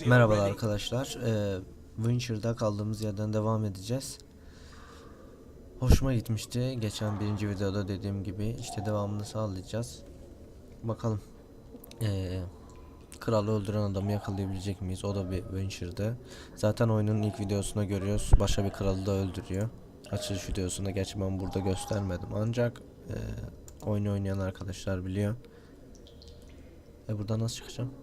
Merhabalar arkadaşlar. Witcher'da kaldığımız yerden devam edeceğiz. Hoşuma gitmişti. Geçen birinci videoda dediğim gibi işte devamını sağlayacağız. Bakalım. Kralı öldüren adamı yakalayabilecek miyiz? O da bir Witcher'da. Zaten oyunun ilk videosunda görüyoruz. Başka bir kralı da öldürüyor. Açılış videosunda gerçi ben burada göstermedim. Ancak oyunu oynayan arkadaşlar biliyor. Buradan nasıl çıkacağım?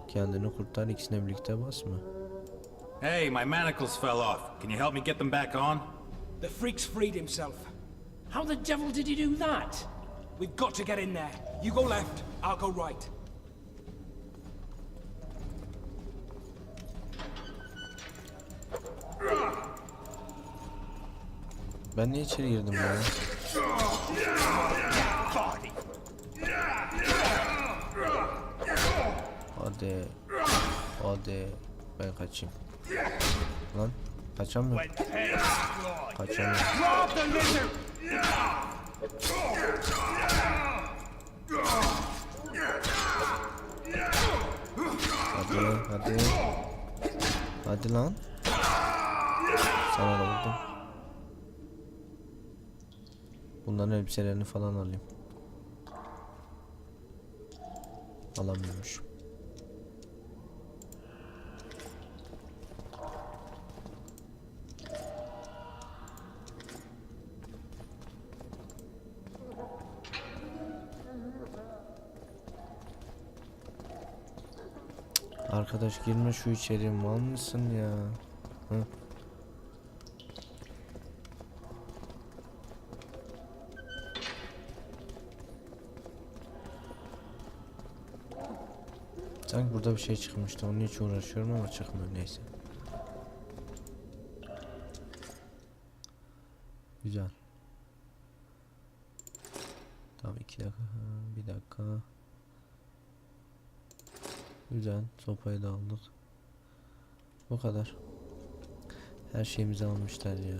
Kendini kurtar, ikisine birlikte bas mı? Hey, my manacles fell off. Can you help me get them back on? The freak's freed himself. How the devil did he do that? We've got to get in there. You go left, I'll go right. Ben niye içeri girdim ya? Hadi. Hadi. Ben kaçayım. Lan. Kaçamıyorum. Kaçamıyorum. Hadi. Hadi. Hadi lan. Sana da vurdum. Bunların elbiselerini falan alayım. Alamıyormuş. Arkadaş girme şu içeriye, mal mısın ya? Hı? Sanki burada bir şey çıkmıştı, onun için uğraşıyorum ama çıkmıyor, neyse. Güzel. Tamam, 2 dakika, bir dakika. Güzel, sopayı da aldık. Bu kadar. Her şeyimizi almışlar ya.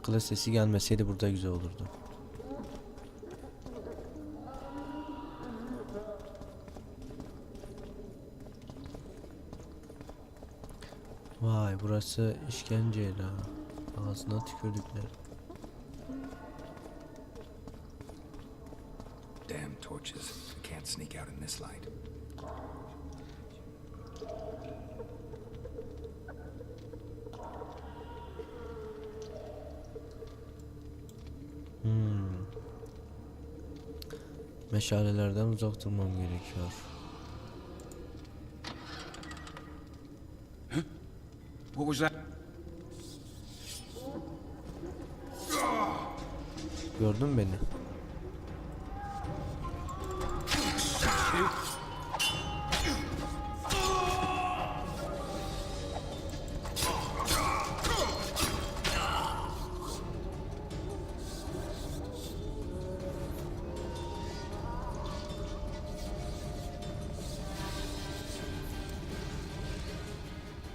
Kılıç sesi gelmeseydi burada güzel olurdu. Vay, burası işkenceyle. Ağzına tükürdükler. Damn torches. I can't sneak out in this light. Meşalelerden uzak durmam gerekiyor. What was that? Gördün mü beni?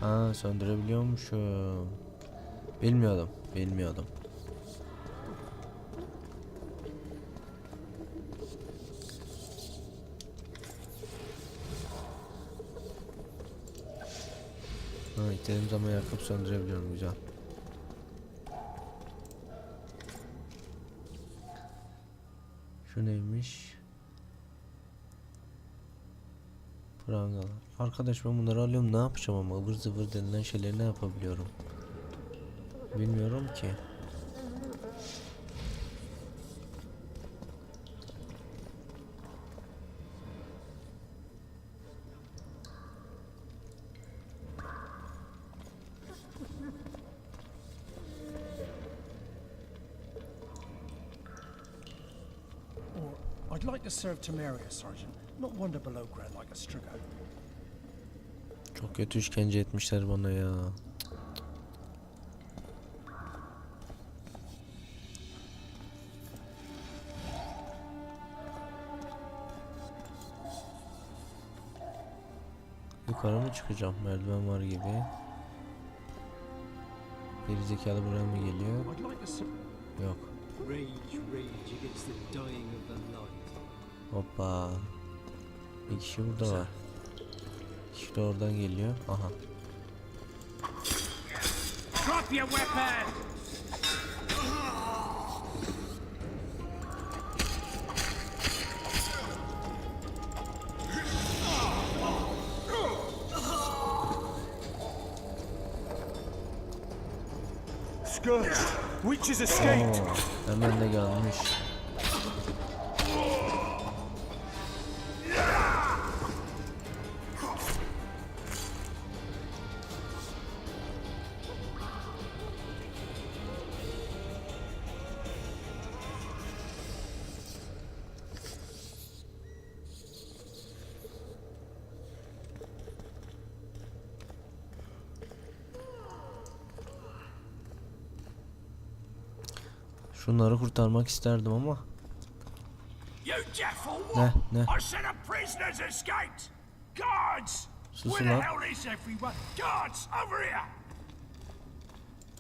Ha, söndürebiliyormuşum. Bilmiyordum, bilmiyordum. Ha, istediğim zaman yakıp söndürebiliyorum, güzel. Şu neymiş? Prangalar. Arkadaş ben bunları alıyorum, ne yapacağım ama ıvır zıvır denilen şeyleri ne yapabiliyorum? Bilmiyorum ki. I'd like to serve Temeria, Sergeant. Not wander below ground like a striga. Çok kötü işkence etmişler bana ya. Yukarı mı çıkacağım? Merdiven var gibi. Geri zekalı buraya mı geliyor? Yok. Rage against the dying of the light. Hoppa. Bir kişi burada var. İki de oradan geliyor. Aha. Drop your weapon! Scourge! Witch has escaped! Oo, hemen de gelmiş. Şunları kurtarmak isterdim ama. You deaf or Ne? what? Ne? I said a prisoner's escaped! Guards! Susun Where the lan. hell is everyone? Guards, over here!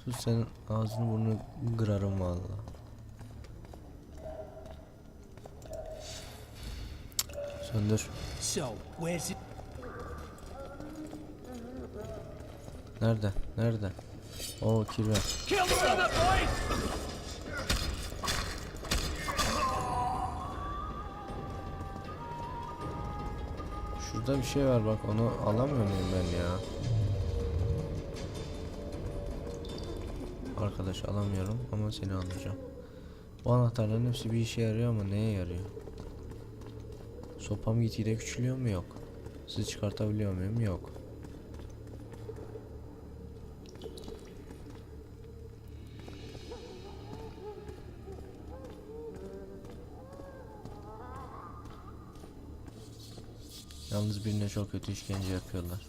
Sus, senin ağzını burnunu kırarım vallahi. Söndür. So, where's it? Nerede? Nerede? Oo, kirve. Kill the brother, boys! Şurada bir şey var bak, onu alamıyor muyum ben ya? Arkadaş alamıyorum ama seni alacağım. Bu anahtarların hepsi bir işe yarıyor ama neye yarıyor? Sopam gitgide küçülüyor mu? Yok. Sizi çıkartabiliyor muyum? Yok. Yalnız birine çok kötü işkence yapıyorlar.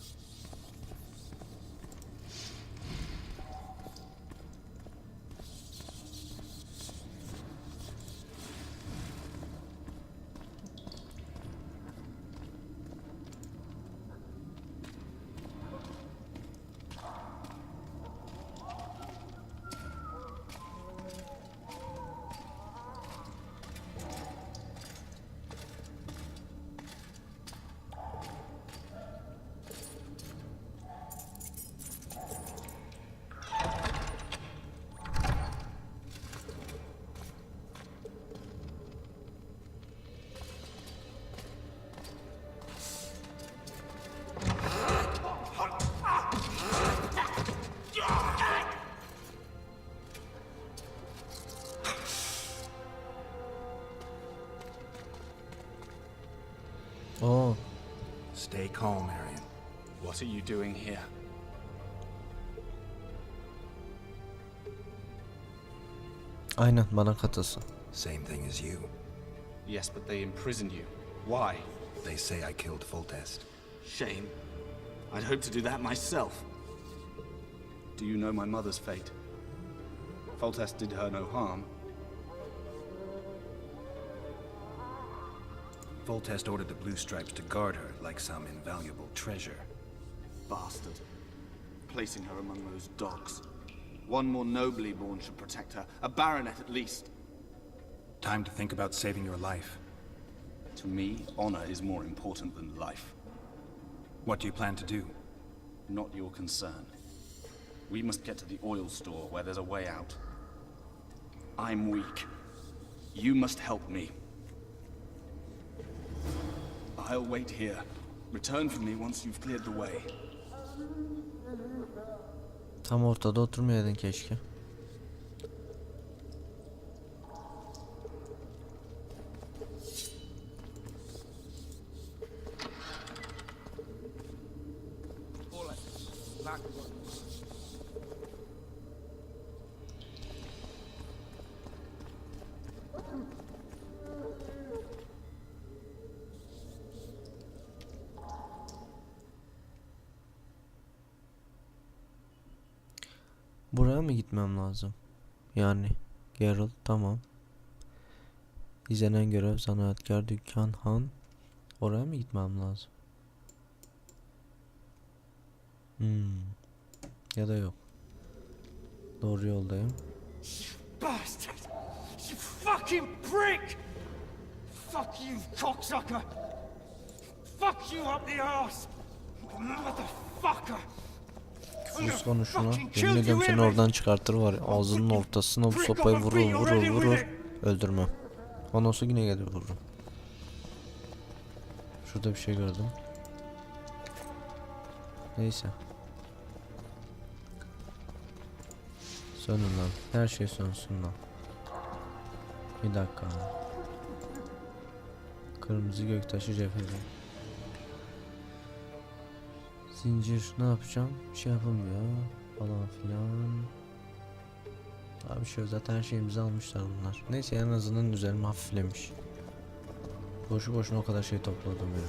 Oo. Stay calm, Arian. What are you doing here? Aynen, bana katılsın. Same thing as you. Yes, but they imprisoned you. Why? They say I killed Foltest. Shame. I'd hoped to do that myself. Do you know my mother's fate? Foltest did her no harm. Foltest ordered the Blue Stripes to guard her like some invaluable treasure. Bastard. Placing her among those dogs. One more nobly born should protect her. A baronet at least. Time to think about saving your life. To me, honor is more important than life. What do you plan to do? Not your concern. We must get to the oil store where there's a way out. I'm weak. You must help me. I'll wait here. Return for me once you've cleared the way. Tam ortada oturmayaydın keşke. Buraya mı gitmem lazım? Yani Geralt, tamam. İzlenen görev, zanaatkar, dükkan, han. Oraya mı gitmem lazım? Ya da yok. Doğru yoldayım. Bastard! You fucking prick! Fuck you, cocksucker! fuck you up the arse! Motherfucker! Sus konuşma. Yemin ediyorum seni oradan çıkartır var ya, ağzının ortasına bu sopayı vurur. Öldürmem. Ondan sonra yine gelir vururum. Şurada bir şey gördüm. Neyse. Sönün lan. Her şey sönsün lan. Bir dakika. Kırmızı göktaşı cepheli. Zincir ne yapacağım? Bir şey yapılmıyor falan filan. Abi şey zaten her şeyimizi almışlar bunlar. Neyse en azından üzerime hafiflemiş. Boşu boşuna o kadar şey topladım ya.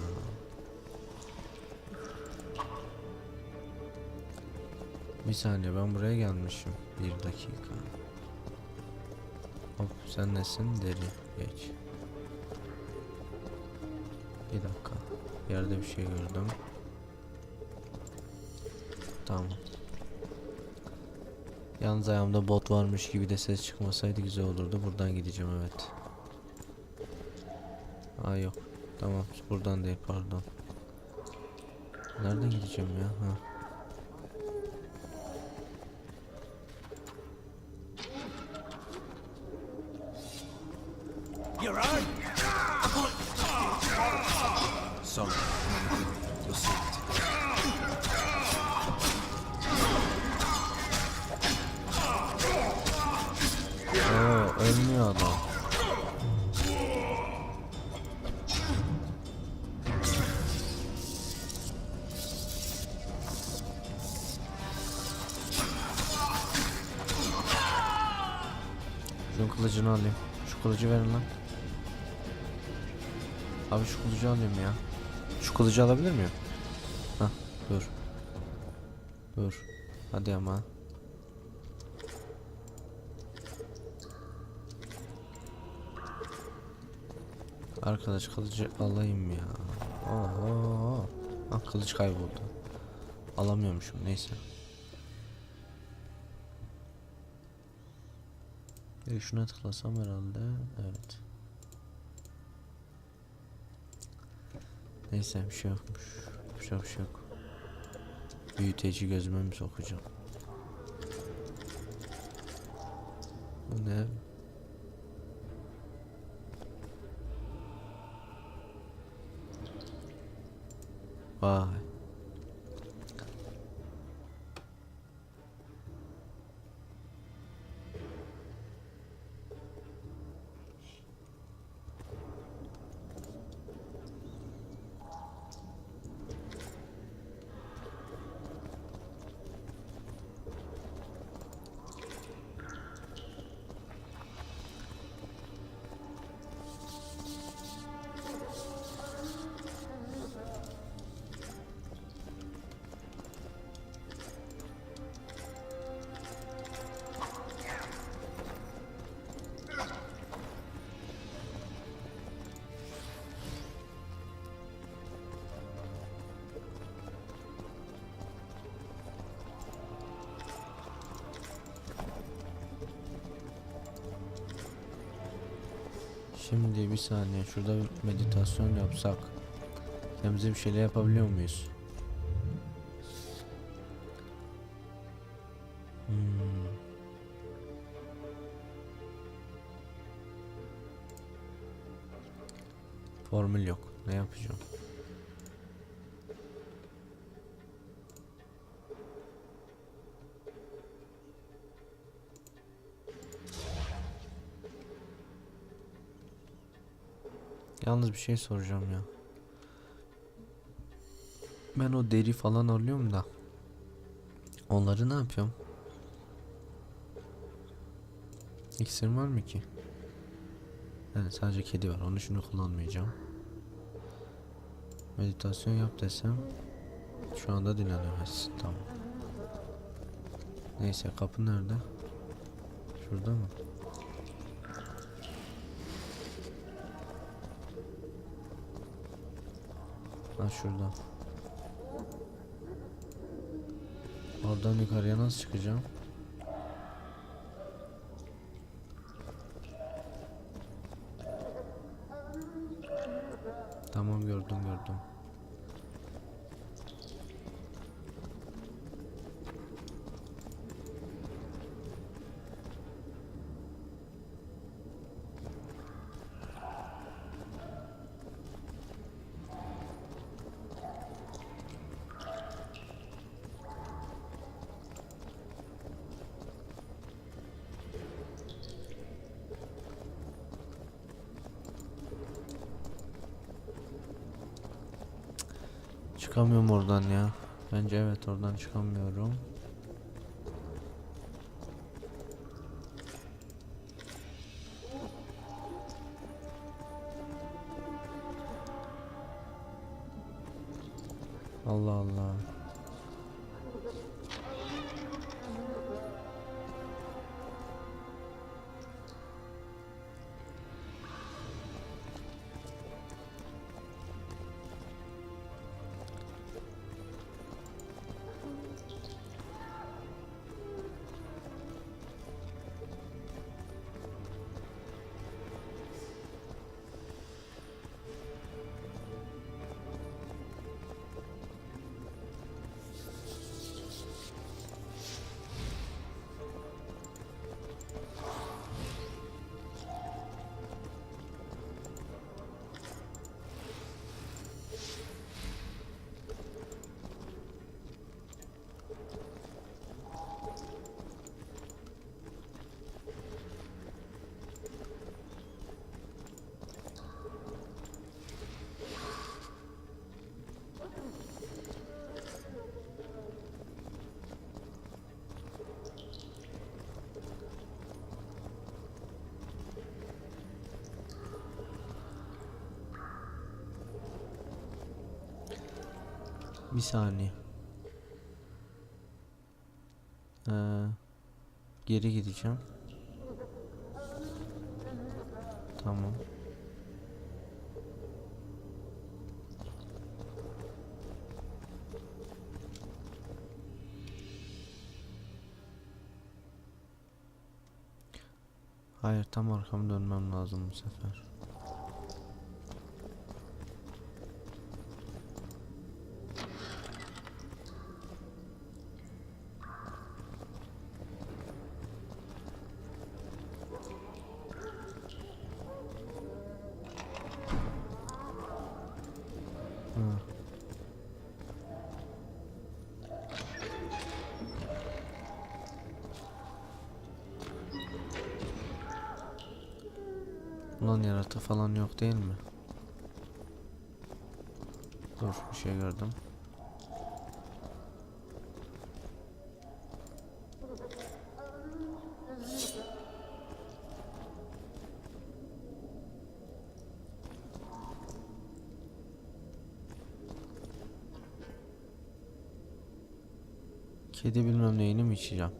Bir saniye ben buraya gelmişim. Bir dakika. Hop sen nesin? Deri. Geç. Bir dakika. Yerde bir şey gördüm. Tamam. Yalnız ayağımda bot varmış gibi de ses çıkmasaydı güzel olurdu. Buradan gideceğim evet. Aa yok. Tamam buradan değil pardon. Nereden gideceğim ya? Ha. You're out! Sorry. You'll see it. Oo ölmüyor adam. Şunun kılıcını alayım. Şu kılıcı verin lan. Abi şu kılıcı alayım ya. Şu kılıcı alabilir miyim? Hah dur. Dur. Hadi ama. Arkadaş kılıcı alayım ya. Oo. Ah kılıç kayboldu. Alamıyormuşum neyse. Şuna tıklasam herhalde. Evet. Neyse bir şey yokmuş. Bir şey yok. Büyüteci gözüme mi sokacağım? Bu ne? Vay. Şimdi bir saniye şurada bir meditasyon yapsak kendimize bir şeyler yapabiliyor muyuz? Formül yok. Ne yapacağım? Yalnız bir şey soracağım ya. Ben o deri falan alıyorum da. Onları ne yapıyorum? İksirim var mı ki? Evet sadece kedi var. Onu şunu kullanmayacağım. Meditasyon yap desem şu anda dinlenemezsin. Tamam. Neyse kapı nerede? Şurada mı? Ha şurada. Oradan yukarıya nasıl çıkacağım? Tamam gördüm. Çıkamıyorum oradan ya. Bence evet, oradan çıkamıyorum. Allah Allah. Bir saniye. Geri gideceğim. Tamam. Hayır, tam arkamı dönmem lazım bu sefer. Ulan yaratık falan yok değil mi? Dur, bir şey gördüm. Kedi bilmem neyini mi içeceğim?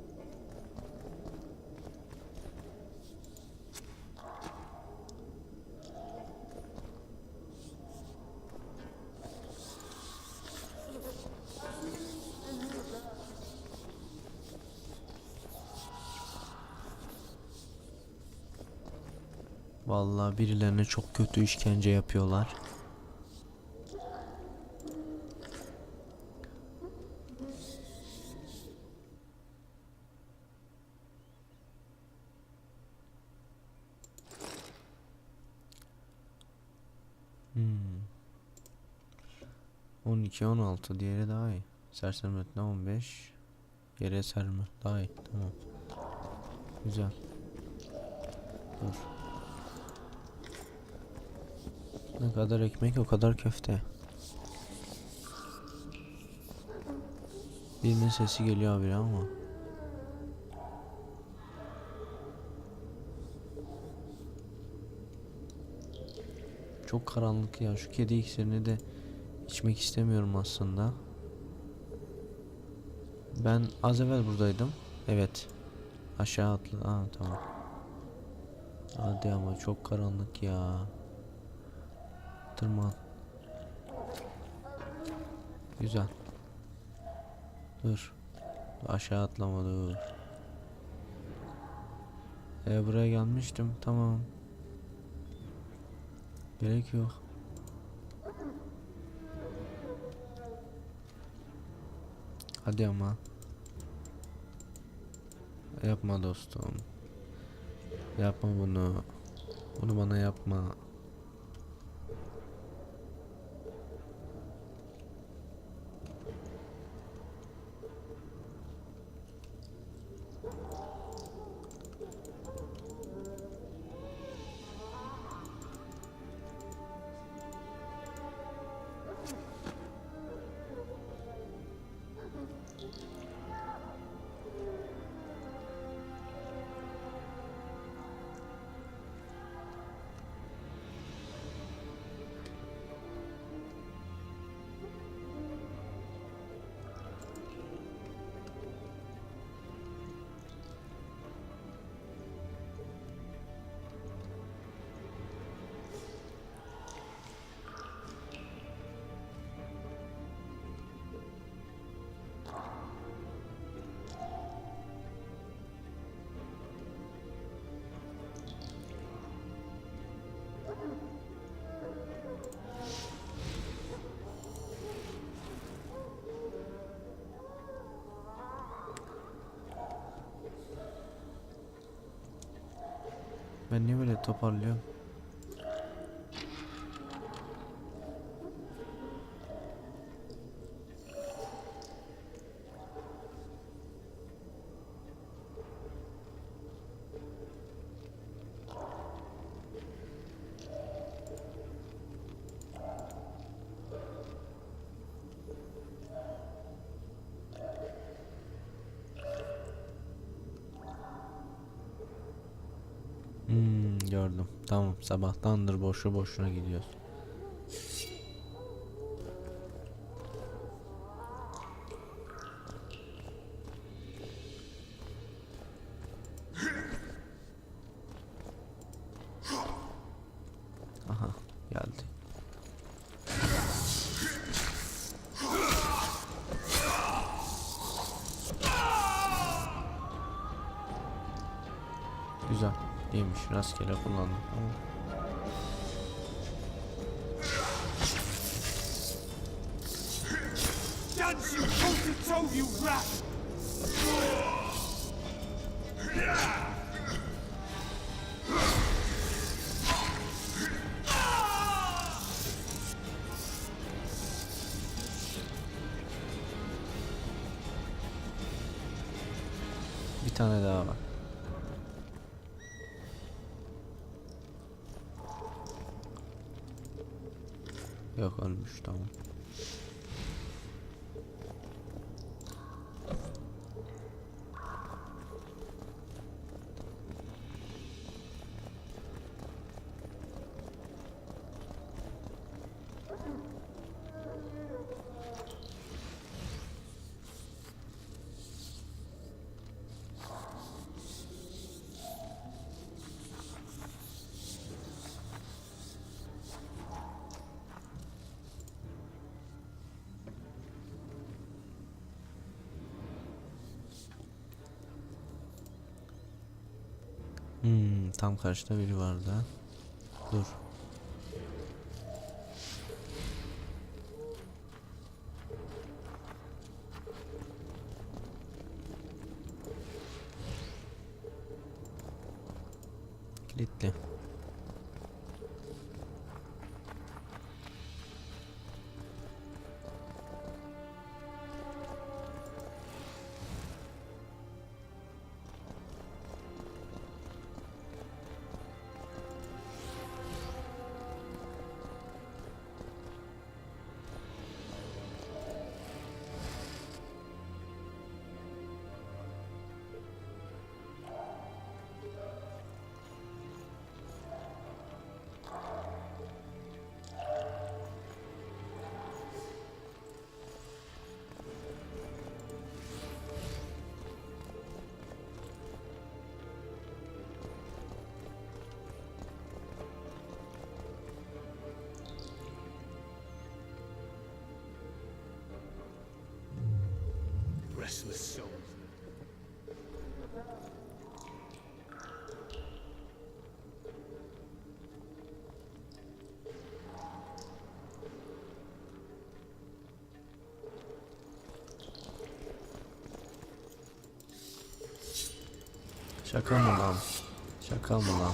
Vallahi birilerine çok kötü işkence yapıyorlar. 12, 16, diğeri daha iyi. Sersemletme 15. Yere serme daha iyi. Tamam. Güzel. Dur. Ne kadar ekmek o kadar köfte. Birinin sesi geliyor abi ama. Çok karanlık ya. Şu kedi iksirini de içmek istemiyorum aslında. Ben az evvel buradaydım. Evet. Aşağı atla. Aa, tamam. Hadi ama çok karanlık ya. Tırman. Güzel. Dur. Aşağı atlama, dur. Buraya gelmiştim. Tamam. Gerek yok. Hadi ama. Yapma dostum. Yapma bunu. Bunu bana yapma. Ben niye böyle toparlıyorum? Gördüm. Tamam, sabahtandır boşu boşuna gidiyoruz. Aha, geldi. Güzel. İyiymiş. Rastgele kullandım. Tamam. Dance you toe-to-toe, you rat! Bir tane daha var. Yok, ölmüş, tamam. Tam karşıda biri vardı. Dur. Kilitli. Restless soul. Şaka mı lan? Şaka mı lan?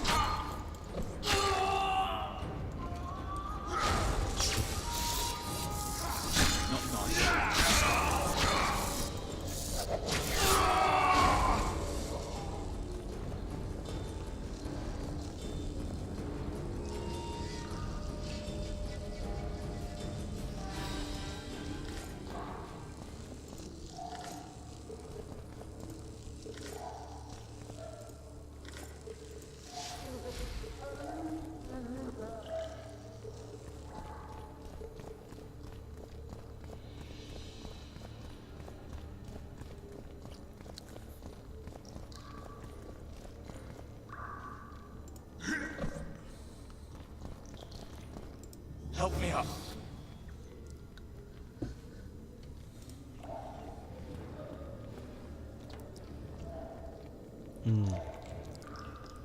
Help me up.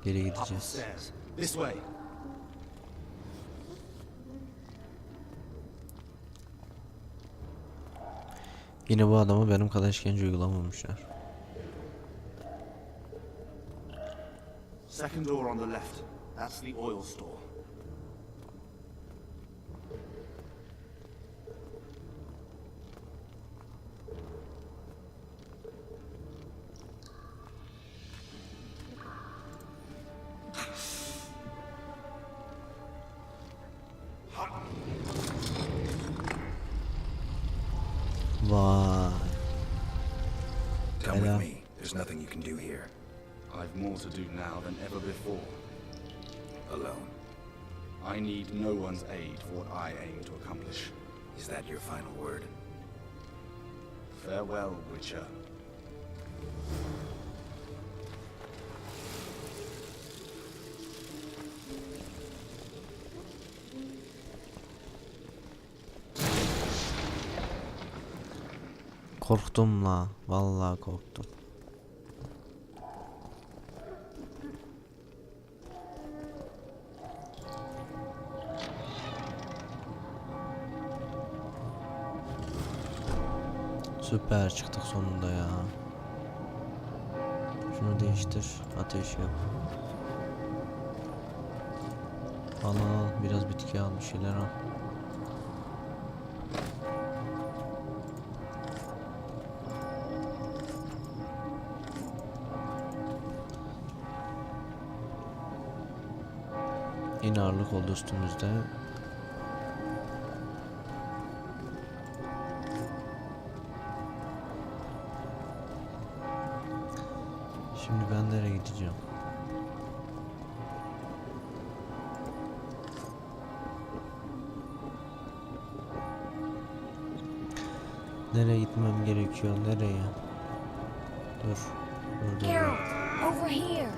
Geri Up the gideceğiz. stairs. This way. Yine bu adama benim kadar işkence uygulamamışlar. Second door on the left. That's the oil store. Vay. Come Hello. with me. There's nothing you can do here. I've more to do now than ever before. Alone. I need no one's aid for what I aim to accomplish. Is that your final word? Farewell, Witcher. Korktum la. Vallahi korktum. Süper, çıktık sonunda ya. Şunu değiştir. Ateş yap. Al al. Biraz bitki al. Bir şeyler al. Yine ağırlık oldu üstümüzde. Şimdi ben nereye gideceğim? Nereye gitmem gerekiyor? Nereye? Dur. Dur. Geralt, over here.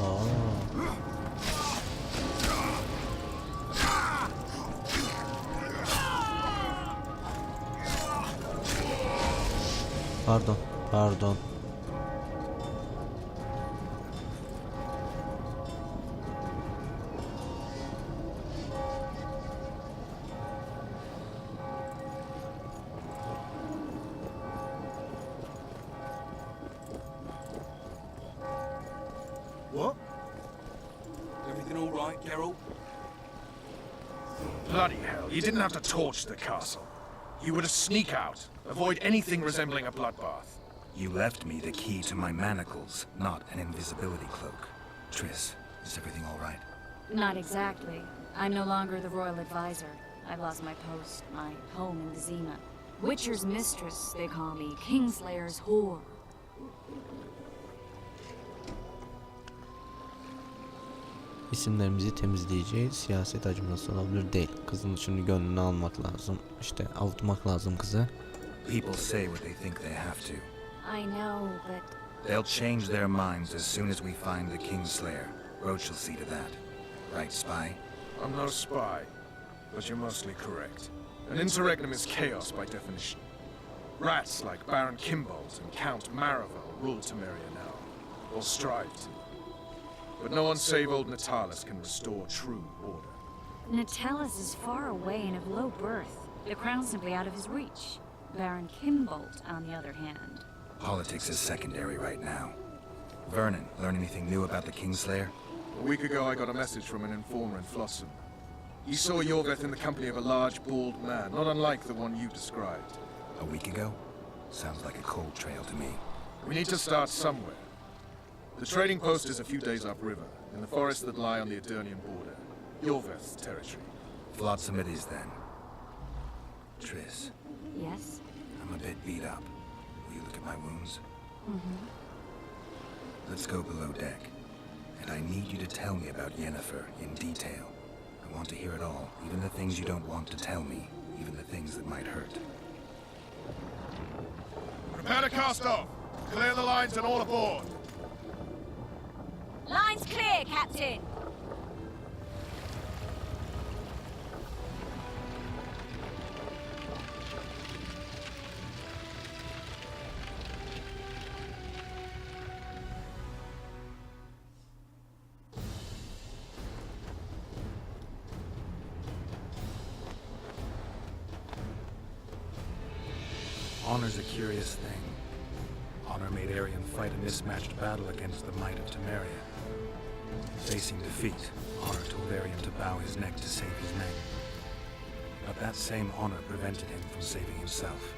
Aa. Pardon, pardon. What? Everything all right, Geralt? Bloody hell, you didn't have to torch the castle. You were to sneak out, avoid anything resembling a bloodbath. You left me the key to my manacles, not an invisibility cloak. Triss, is everything all right? Not exactly. I'm no longer the royal advisor. I've lost my post, my home in Vizima. Witcher's mistress, they call me. Kingslayer's whore. İsimlerimizi temizleyeceğiz. Siyaset acıması olabilir değil. Kızın şimdi gönlünü almak lazım. İşte avutmak lazım kızı. People say what they think they have to. I know, but They'll change their minds as soon as we find the Kingslayer. Roach will see to that. Right, spy? I'm no spy, but you're mostly correct. An interregnum is chaos by definition. Rats like Baron Kimbold and Count Maravel rule Temeria now, or strive to. But no one save old Natalis can restore true order. Natalis is far away and of low birth. The crown's simply out of his reach. Baron Kimbold, on the other hand. Politics is secondary right now. Vernon, learn anything new about the Kingslayer? A week ago I got a message from an informer in Flotsam. He saw Yorveth in the company of a large, bald man, not unlike the one you described. A week ago? Sounds like a cold trail to me. We need to start somewhere. The trading post is a few days upriver, in the forests that lie on the Edirnian border. Yorveth's territory. Flotsam it is then. Triss, Yes? I'm a bit beat up. Will you look at my wounds? Let's go below deck. And I need you to tell me about Yennefer in detail. I want to hear it all, even the things you don't want to tell me, even the things that might hurt. Prepare to cast off! Clear the lines and all aboard! Line's clear, Captain! Honor's a curious thing. Honor made Arian fight a mismatched battle against the might of Temeria. Facing defeat, Honor told Arian to bow his neck to save his name. But that same honor prevented him from saving himself.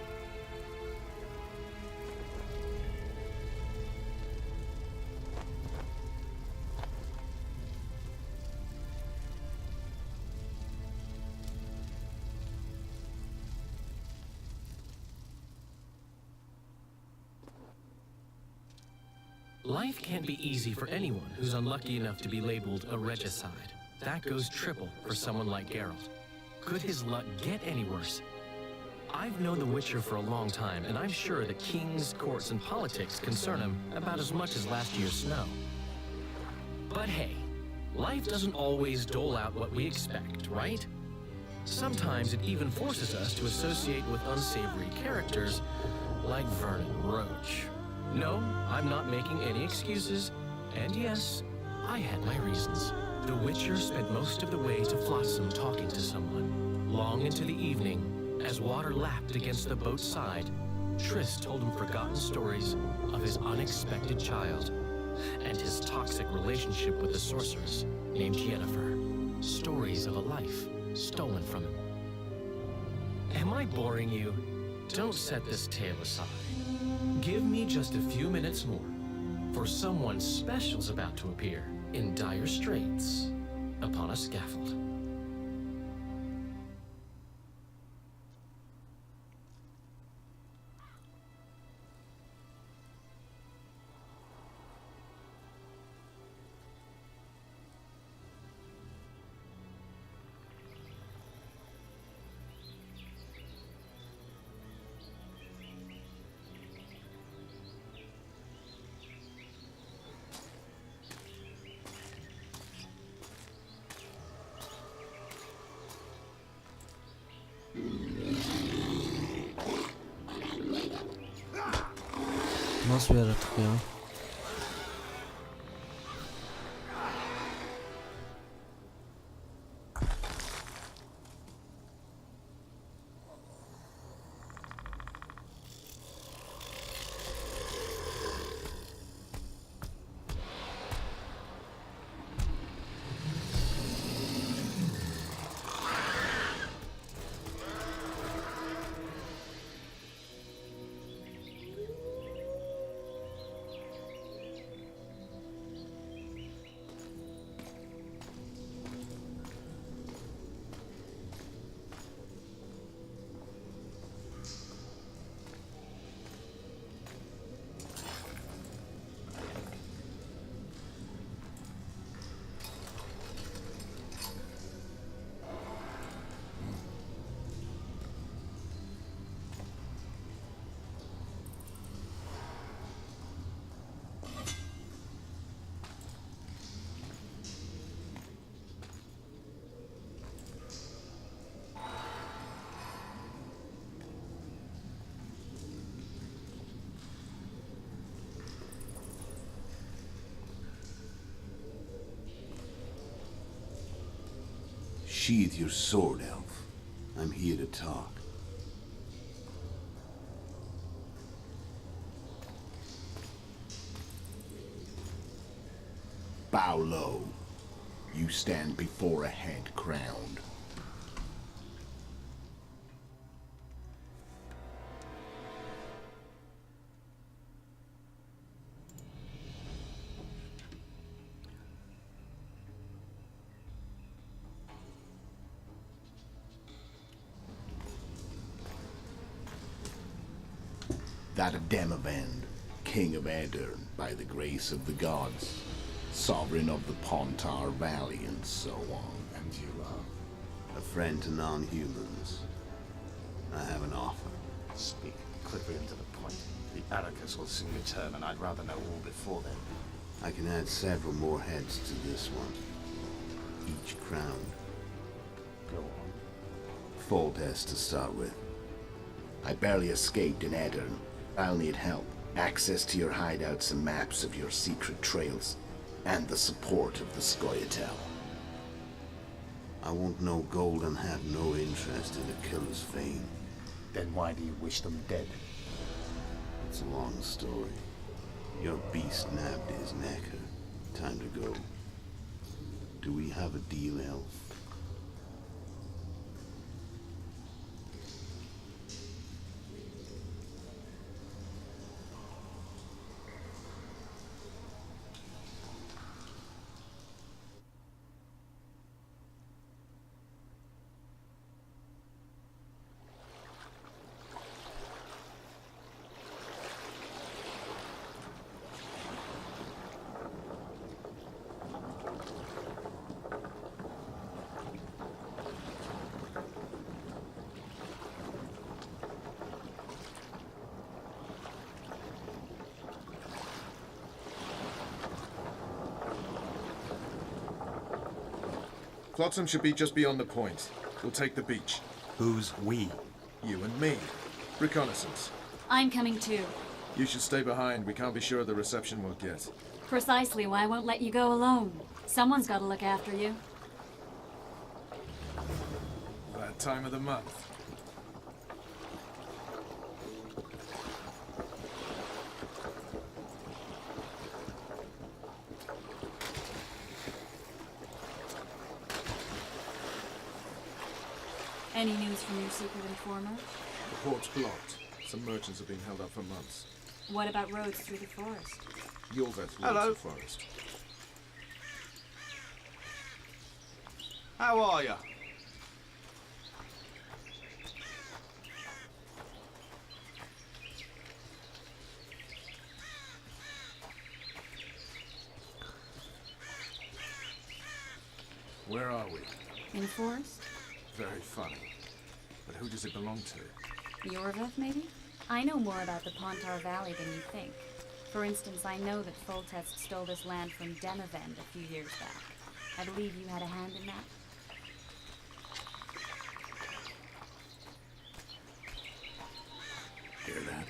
Life can't be easy for anyone who's unlucky enough to be labeled a regicide. That goes triple for someone like Geralt. Could his luck get any worse? I've known the Witcher for a long time, and I'm sure that kings, courts, and politics concern him about as much as last year's snow. But hey, life doesn't always dole out what we expect, right? Sometimes it even forces us to associate with unsavory characters like Vernon Roach. No, I'm not making any excuses, and yes, I had my reasons. The Witcher spent most of the way to Flotsam talking to someone. Long into the evening, as water lapped against the boat's side, Triss told him forgotten stories of his unexpected child and his toxic relationship with a sorceress named Yennefer. Stories of a life stolen from him. Am I boring you? Don't set this tale aside. Give me just a few minutes more, for someone special's about to appear in dire straits upon a scaffold. Nasıl bir yaratık ya? Sheathe your sword, elf. I'm here to talk. Bow low. You stand before a head crowned. That of Demavend, king of Aedirn, by the grace of the gods, sovereign of the Pontar Valley, and so on. And you are? A friend to non-humans. I have an offer. Speak quickly and to the point. The Arrakis will soon return, and I'd rather know all before then. I can add several more heads to this one, each crowned. Go on. Full test to start with. I barely escaped in Aedirn. I'll need help. Access to your hideouts and maps of your secret trails, and the support of the Scoia'tael. I want no gold and have no interest in a killer's fame. Then why do you wish them dead? It's a long story. Your beast nabbed his knacker. Time to go. Do we have a deal, elf? Flotsam should be just beyond the point. We'll take the beach. Who's we? You and me. Reconnaissance. I'm coming too. You should stay behind. We can't be sure of the reception we'll get. Precisely why I won't let you go alone. Someone's got to look after you. That time of the month. Any news from your secret informer? The port's blocked. Some merchants have been held up for months. What about roads through the forest? Yorveth Hello. rules the forest. How are you? Where are we? In the forest? Very funny. But who does it belong to? Yorveth, maybe? I know more about the Pontar Valley than you think. For instance, I know that Foltest stole this land from Demavend a few years back. I believe you had a hand in that. Hear that?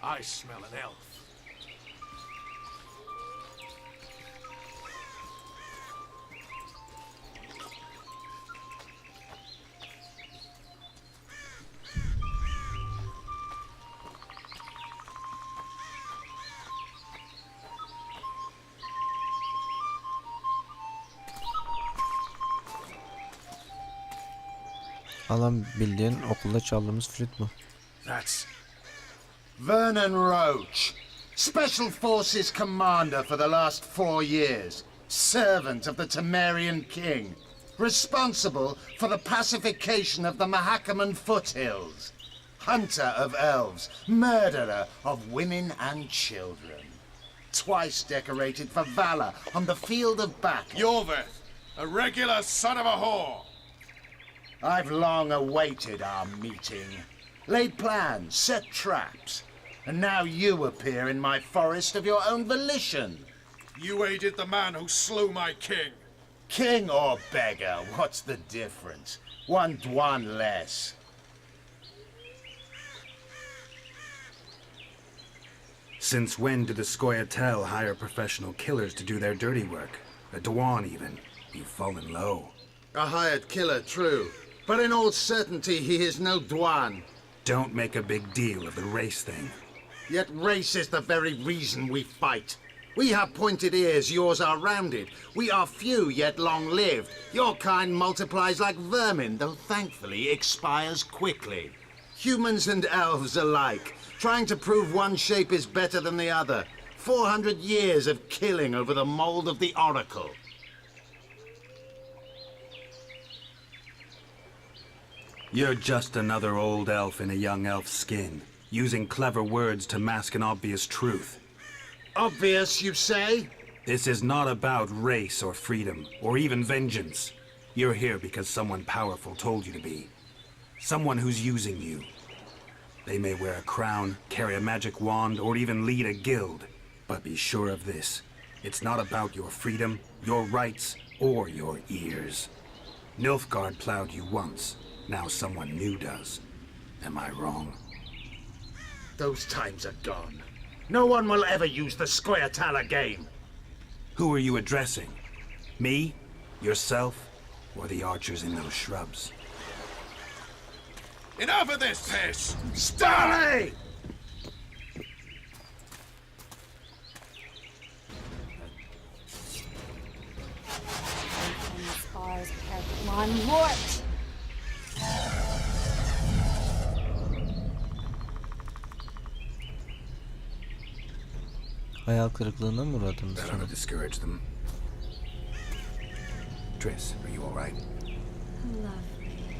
I smell an elf. Alan bildiğin okulda çaldığımız flüt bu. That's... Vernon Roach, Special Forces Commander for the last 4 years, servant of the Temerian King, responsible for the pacification of the Mahakaman foothills, hunter of elves, murderer of women and children, twice decorated for valor on the field of battle. Yorveth! A regular son of a whore! I've long awaited our meeting, laid plans, set traps, and now you appear in my forest of your own volition. You aided the man who slew my king. King or beggar, what's the difference? 1 Dwan less. Since when did the Scoia'tael hire professional killers to do their dirty work? A Dwan even. You've fallen low. A hired killer, true. But in all certainty, he is no Dwan. Don't make a big deal of the race thing. Yet race is the very reason we fight. We have pointed ears, yours are rounded. We are few, yet long-lived. Your kind multiplies like vermin, though thankfully expires quickly. Humans and elves alike, trying to prove one shape is better than the other. 400 years of killing over the mold of the Oracle. You're just another old elf in a young elf's skin, using clever words to mask an obvious truth. Obvious, you say? This is not about race or freedom, or even vengeance. You're here because someone powerful told you to be. Someone who's using you. They may wear a crown, carry a magic wand, or even lead a guild. But be sure of this. It's not about your freedom, your rights, or your ears. Nilfgaard plowed you once. Now someone new does. Am I wrong? Those times are gone. No one will ever use the Scoia'tael again. Who are you addressing? Me? Yourself? Or the archers in those shrubs? Enough of this piss! Starley! Onward! Hayal kırıklığına mı uğradınız Better sonra? not discourage them. Triss, are you all right? Lovely.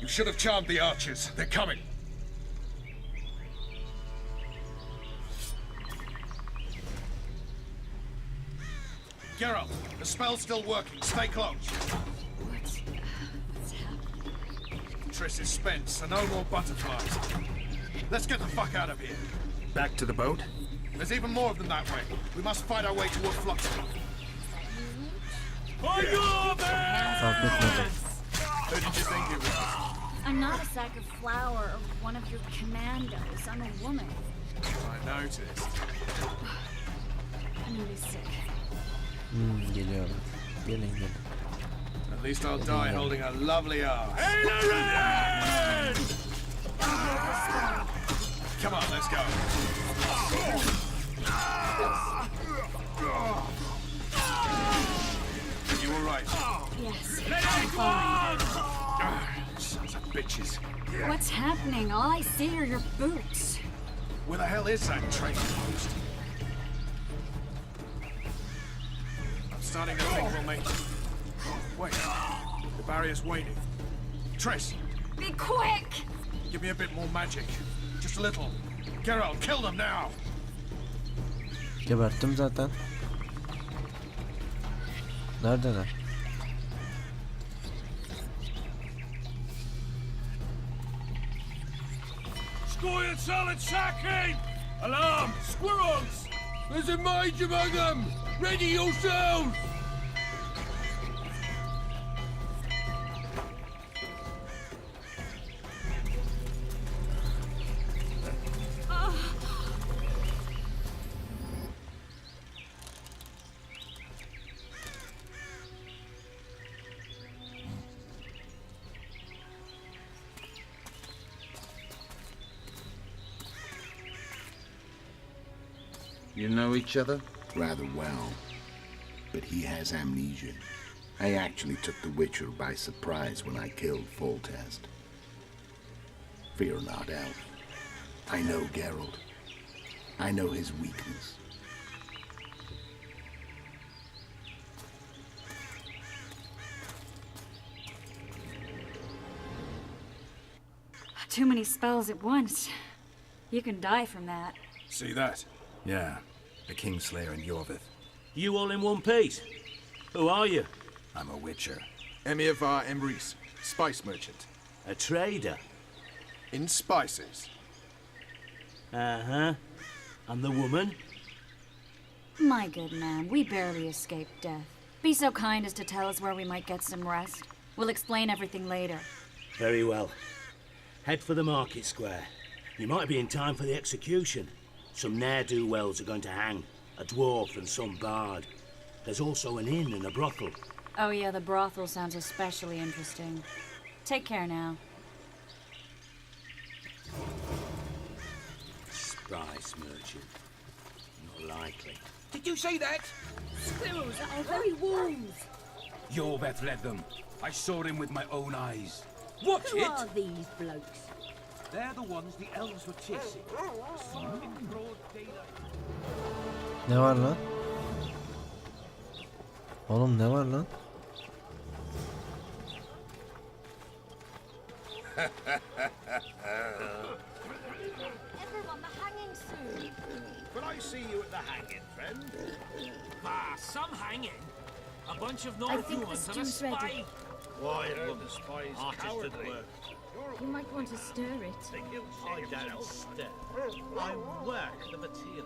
You should have charmed the archers. They're coming. Geralt, the spell's still working. Stay close. What's happening? Triss is spent, so no more butterflies. Let's get the fuck out of here. Back to the boat? There's even more of them that way. We must fight our way toward Fluxton. Fark etmedim. Who did you think you were? I'm not a sack of flour or one of your commandos. I'm a woman. I noticed. I'm really sick. Geliyorum. Gelin gelin. At least I'll die holding a lovely arse. Come on, let's go. You all right? Yes, I'm fine. Sons of bitches. What's happening? All I see are your boots. Where the hell is that trading post? I'm starting to think we'll make it. Wait, the barrier's waning. Triss, Be quick! give me a bit more magic. Just a little. Geralt, kill them now! Geberttim zaten. Neredeler? Scoil solid sacking! Alarm! Squirrels! There's a mage among them! Ready yourselves! You know each other? Rather well. But he has amnesia. I actually took the Witcher by surprise when I killed Foltest. Fear not, Elf. I know Geralt. I know his weakness. Too many spells at once. You can die from that. See that? Yeah, the Kingslayer and Yorvith. You all in one piece? Who are you? I'm a Witcher. Emir var Emrys, spice merchant. A trader? In spices. Uh-huh. And the woman? My good man, we barely escaped death. Be so kind as to tell us where we might get some rest. We'll explain everything later. Very well. Head for the market square. You might be in time for the execution. Some ne'er-do-wells are going to hang. A dwarf and some bard. There's also an inn and a brothel. Oh yeah, the brothel sounds especially interesting. Take care now. Spice merchant. Not likely. Did you say that? Squirrels at our very walls. Yorveth led them. I saw him with my own eyes. Watch Who it! are these blokes? They're the ones the elves were chasing. In broad daylight. Ne var lan? Oğlum ne var lan? Everyone, the hanging soon. Will I see you at the hanging, friend? Ah, some hanging. A bunch of I think the stew's ready. Why, look, the spies cowardly. You might want to stir it. I don't stir. I work the material.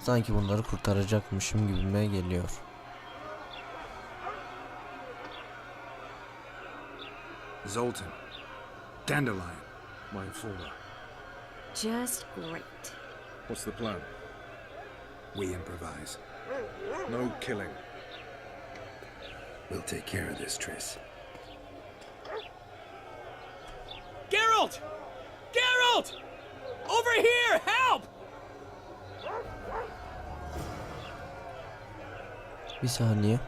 Sanki bunları kurtaracakmışım gibime geliyor. Zoltan. Dandelion. My informer. Just great. What's the plan? We improvise. No killing. We'll take care of this, Triss. Geralt! Geralt! Over here! Help! Bir saniye.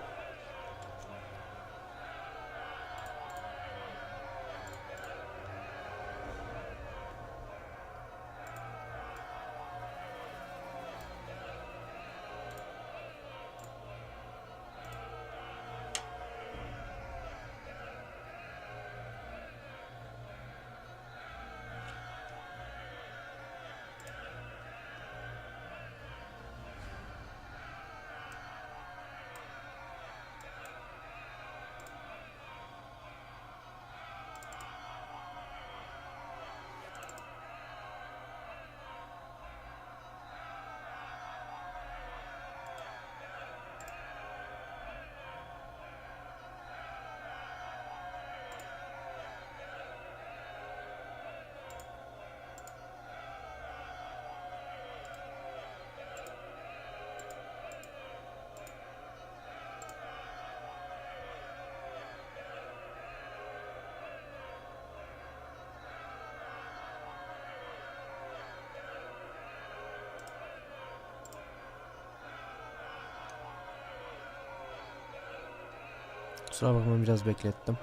Kusura bakma, biraz beklettim.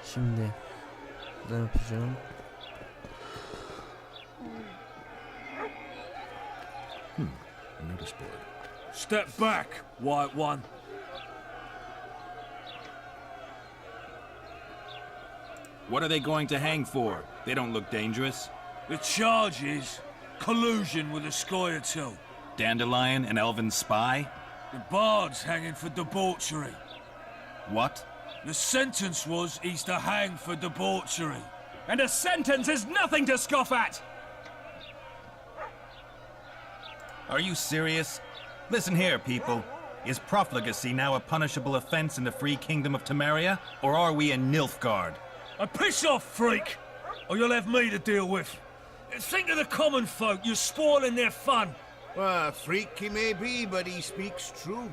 Şimdi ne yapacağım? A notice board. Step back, White One. What are they going to hang for? They don't look dangerous. The charge is collusion with the Scoia'tael. Dandelion, an elven spy? The bard's hanging for debauchery. What? The sentence was he's to hang for debauchery. And a sentence is nothing to scoff at! Are you serious? Listen here, people. Is profligacy now a punishable offense in the free kingdom of Temeria? Or are we in Nilfgaard? Piss off, freak! Or you'll have me to deal with. Think of the common folk, you're spoiling their fun. Well, a freak he may be, but he speaks true.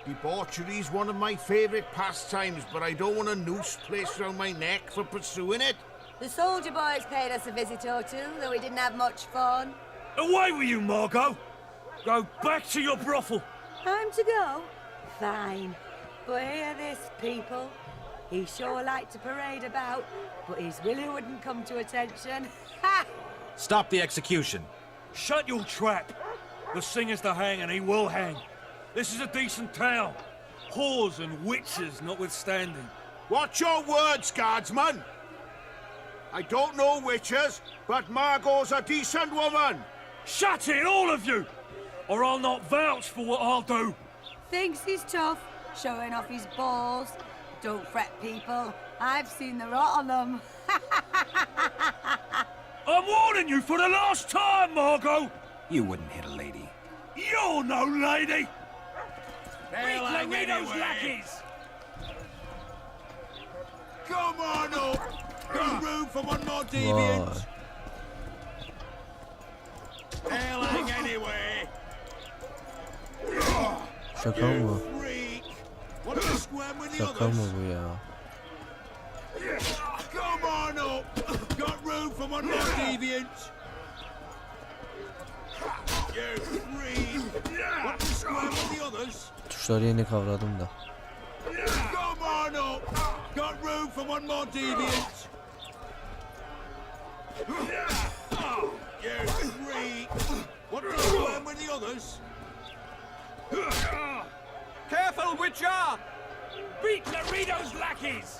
Debauchery's one of my favourite pastimes, but I don't want a noose placed around my neck for pursuing it. The soldier boys paid us a visit or two, though we didn't have much fun. Away with you, Margot! Go back to your brothel. Time to go? Fine. But hear this, people. He sure liked to parade about, but his Willie wouldn't come to attention. Ha! Stop the execution. Shut your trap. The singer's to hang, and he will hang. This is a decent town. Whores and witches notwithstanding. Watch your words, guardsman! I don't know witches, but Margot's a decent woman! Shut it, all of you! Or I'll not vouch for what I'll do. Thinks he's tough, showing off his balls. Don't fret, people. I've seen the rot on them. I'm warning you for the last time, Margot! You wouldn't hit a lady. You're no lady! They'll hang Laredo's anyway. lackeys! Come on up! Got room for one more Vay. deviant? They'll hang anyway! Şaka mı? Freak! Want to square with the Şaka others? mı bu ya? Come on up! Got room for one more deviant? You freak! Want to square with the others? Tuşları yeni kavradım da. Come on up! Got room for one more deviant? You freak! Want to square with the others? Careful, Witcher! Beat Laredo's lackeys!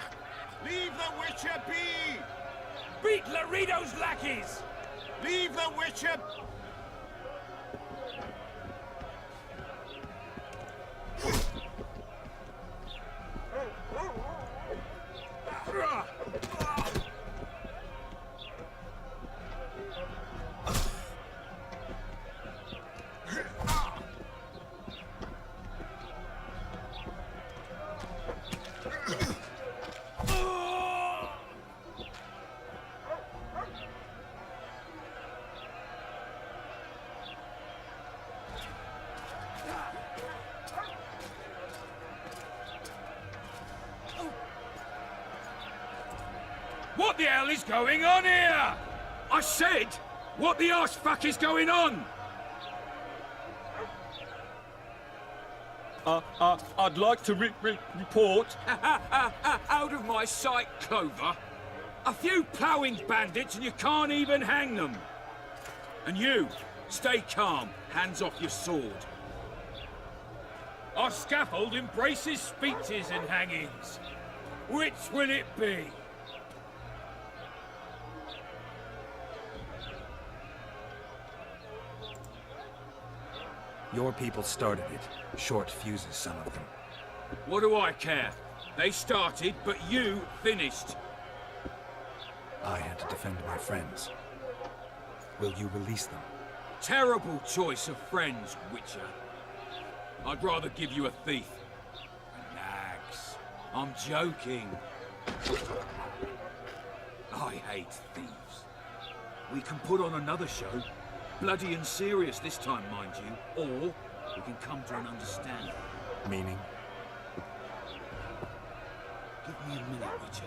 Leave the Witcher be! Beat Laredo's lackeys! Leave the Witcher... What the hell is going on here? I said, what the arse fuck is going on? I'd like to report, out of my sight, Clover, a few ploughing bandits and you can't even hang them. And you, stay calm, hands off your sword. Our scaffold embraces speeches and hangings. Which will it be? Your people started it. Short fuses, some of them. What do I care? They started, but you finished. I had to defend my friends. Will you release them? Terrible choice of friends, Witcher. I'd rather give you a thief. Relax. I'm joking. I hate thieves. We can put on another show. Bloody and serious this time, mind you. Or we can come to an understanding. Meaning? Give me a minute, Witcher.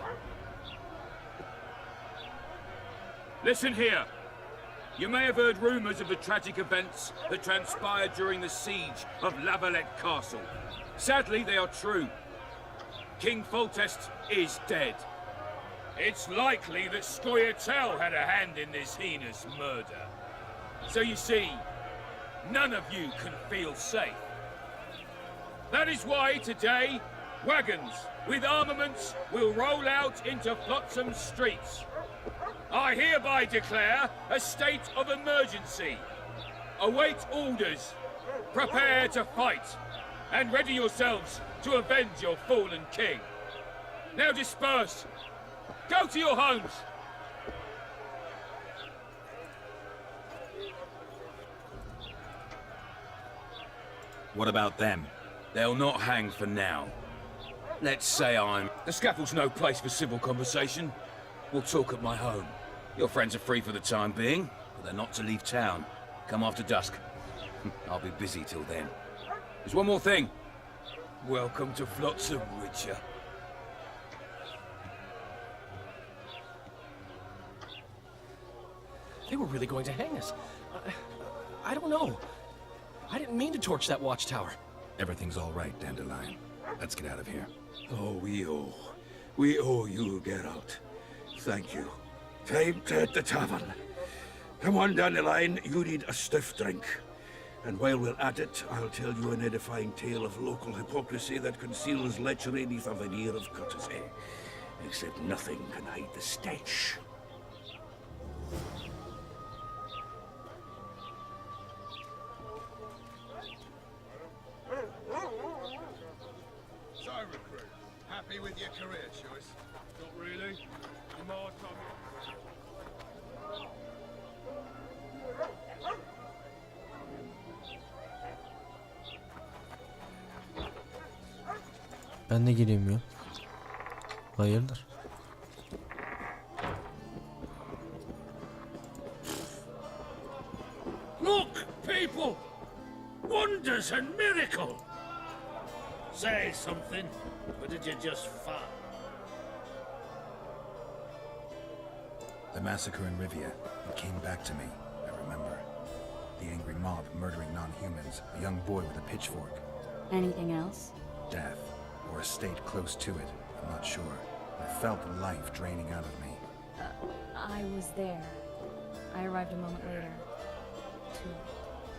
Listen here. You may have heard rumors of the tragic events that transpired during the siege of La Valette Castle. Sadly, they are true. King Foltest is dead. It's likely that Scoia'tael had a hand in this heinous murder. So you see, none of you can feel safe. That is why today, wagons with armaments will roll out into Flotsam's streets. I hereby declare a state of emergency. Await orders. Prepare to fight. And ready yourselves to avenge your fallen king. Now disperse. Go to your homes. What about them? They'll not hang for now. Let's say I'm... The scaffold's no place for civil conversation. We'll talk at my home. Your friends are free for the time being, but they're not to leave town. Come after dusk. I'll be busy till then. There's one more thing. Welcome to Flotsam, Witcher. They were really going to hang us. I don't know. I didn't mean to torch that watchtower. Everything's all right, Dandelion. Let's get out of here. Oh, we owe you, Geralt. Thank you. Time to hit the tavern. Come on, Dandelion, you need a stiff drink. And while we're at it, I'll tell you an edifying tale of local hypocrisy that conceals lechery beneath a veneer of courtesy. Except nothing can hide the stench. So, recruit, happy with your career choice? Not really. You might have... Ben de gireyim ya. Hayırdır? Look, people! Wonders and miracles! Say something, or did you just fart? The massacre in Rivia, it came back to me, I remember. The angry mob murdering non-humans, a young boy with a pitchfork. Anything else? Death, or a state close to it, I'm not sure. I felt the life draining out of me. I was there. I arrived a moment later. Too.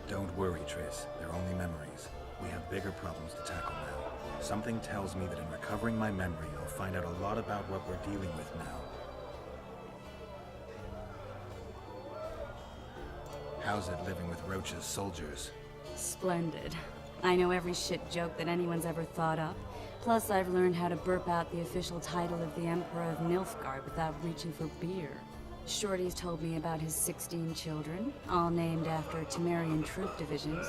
Don't worry, Triss. They're only memories. We have bigger problems to tackle now. Something tells me that in recovering my memory, I'll find out a lot about what we're dealing with now. How's it living with Roach's soldiers? Splendid. I know every shit joke that anyone's ever thought up. Plus, I've learned how to burp out the official title of the Emperor of Nilfgaard without reaching for beer. Shorty's told me about his 16 children, all named after Temerian troop divisions.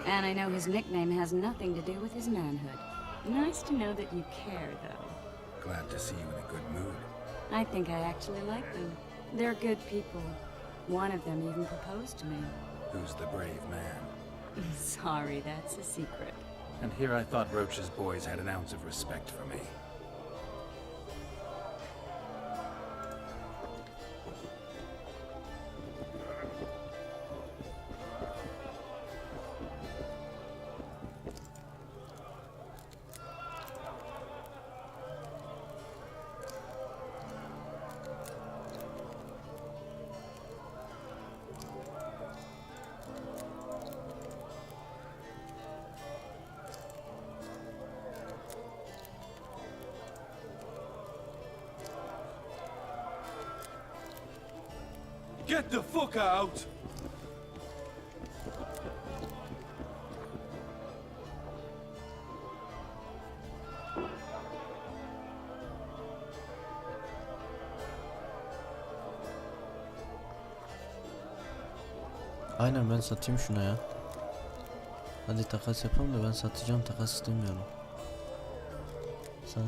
And I know his nickname has nothing to do with his manhood. Nice to know that you care, though. Glad to see you in a good mood. I think I actually like them. They're good people. One of them even proposed to me. Who's the brave man? Sorry, that's a secret. And here I thought Roach's boys had an ounce of respect for me. Get the fuck out! Aynen, ben satayım şuna ya. Hadi takas yapalım da ben satacağım, takas istemiyorum. Sat.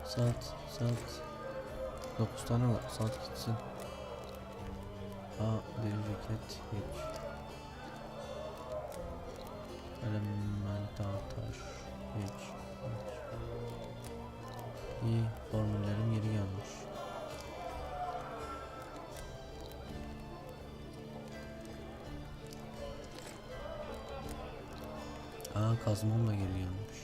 Sat. Sat. 9 tane var. Sat gitsin. Bir ceket geç. Elemental taş geç. İyi, formüllerim geri gelmiş. Kazmam da geri gelmiş.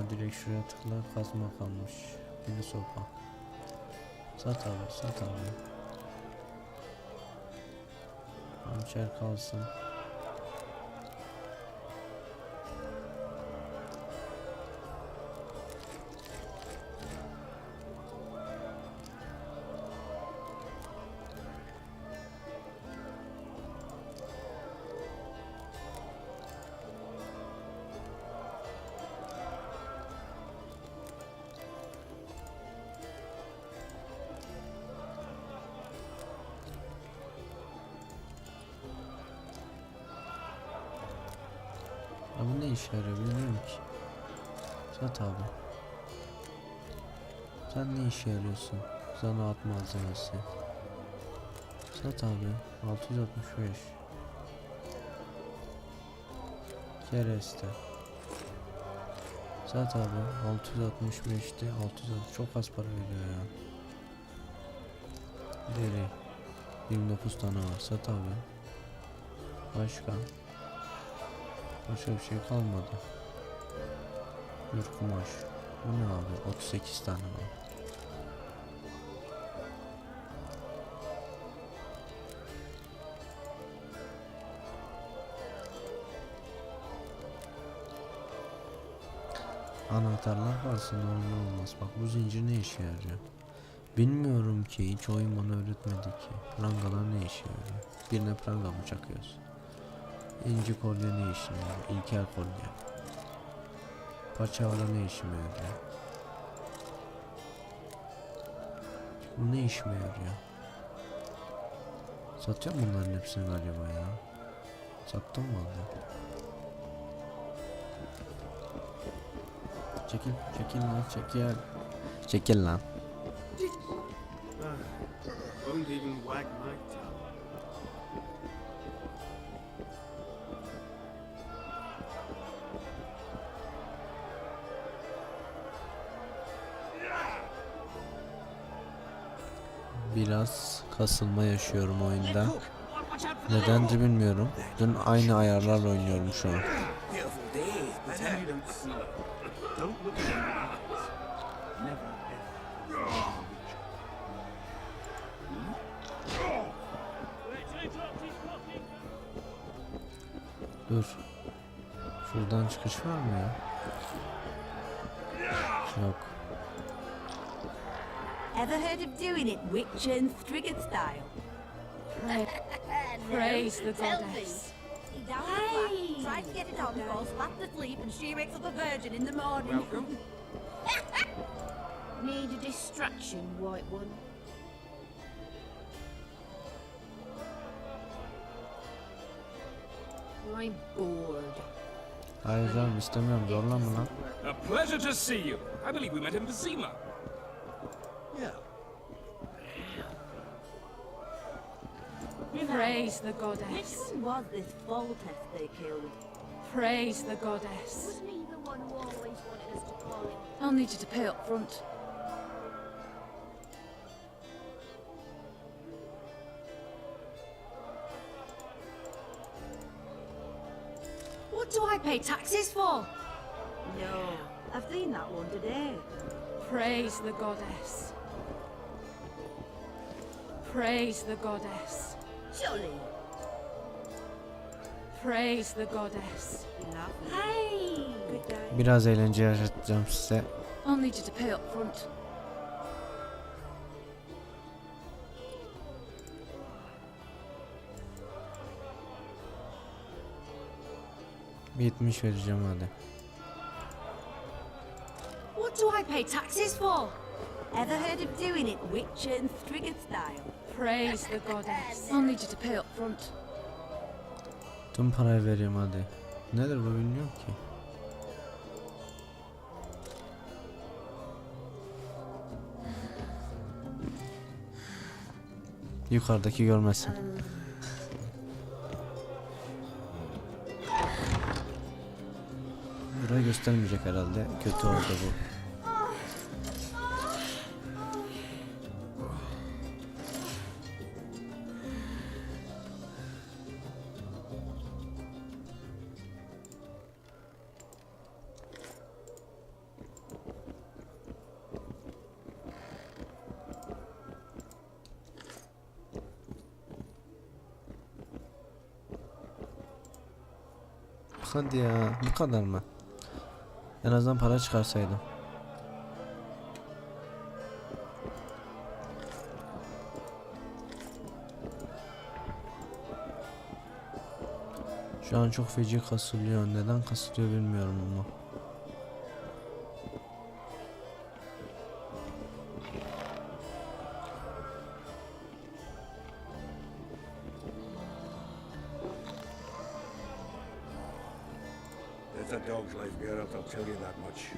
Direkt şuraya tıkla, kazma kalmış. Bir de sopa. Sat abi, sat abi. Hançer kalsın. Bu ne işe yarıyor bilmiyorum ki. Sat abi. Sen ne işe yarıyorsun? Zanaat malzemesi. Sat abi. 665. Kereste. Sat abi. 665'ti. 660 çok az para veriyor ya. Deri. 29 tane var. Sat abi. Başka. Başka bir şey kalmadı. Bir kumaş. Bu ne abi? 38 tane var. Anahtarlar varsa normal olmaz. Bak bu zincir ne işe yarıyor? Bilmiyorum ki, hiç oyun bana öğretmedi ki. Prangalar ne işe yarıyor? Birine pranga mı çakıyoruz? İnci kolye ne işime yarıyor? İlkel kolye. Paçavra ne işime yarıyor? Bu ne işime yarıyor? Satıyor mu bunların hepsini galiba ya? Sattım vallahi. Çekil, çekil lan, çekil. Çekil lan. Won't even wag my tongue. Biraz kasılma yaşıyorum oyunda. Nedendir bilmiyorum. Dün aynı ayarlarla oynuyorum şu an. Dur. Şuradan çıkış var mı ya? Yok. Ever heard of doing it witch and Striggett style? Praise the goddess. Hey! Try to get it on, falls fast asleep, and she wakes up a virgin in the morning. Need a distraction, white one. I'm bored. Hayır canım istemiyorum, zorlama lan. A pleasure to see you. I believe we met in Vizima. Yeah. Praise the Which goddess. one was this Voltest they killed? Praise the goddess. Wasn't he the one who always wanted us to I'll need you to pay up front. What do I pay taxes for? No, I've seen that one today. Praise the goddess. Praise the goddess. Jolly. Praise the goddess. Hey! Good day. Biraz eğlence yaşatacağım size. I'll need you to pay up front. Bir 70 vereceğim hadi. What do I pay taxes for? Ever heard of doing it Witcher and Strigged style? Praise the goddess. I'll need you to pay up front. Tüm parayı vereyim hadi. Nedir bu bilmiyorum ki. Yukarıdaki görmesin. Burayı göstermeyecek herhalde. Kötü oldu bu. Hadi ya, bu kadar mı? En azından para çıkarsaydım. Şu an çok feci kasılıyor. Neden kasılıyor bilmiyorum ama. It's a dog's life, Geralt, I'll tell you that much.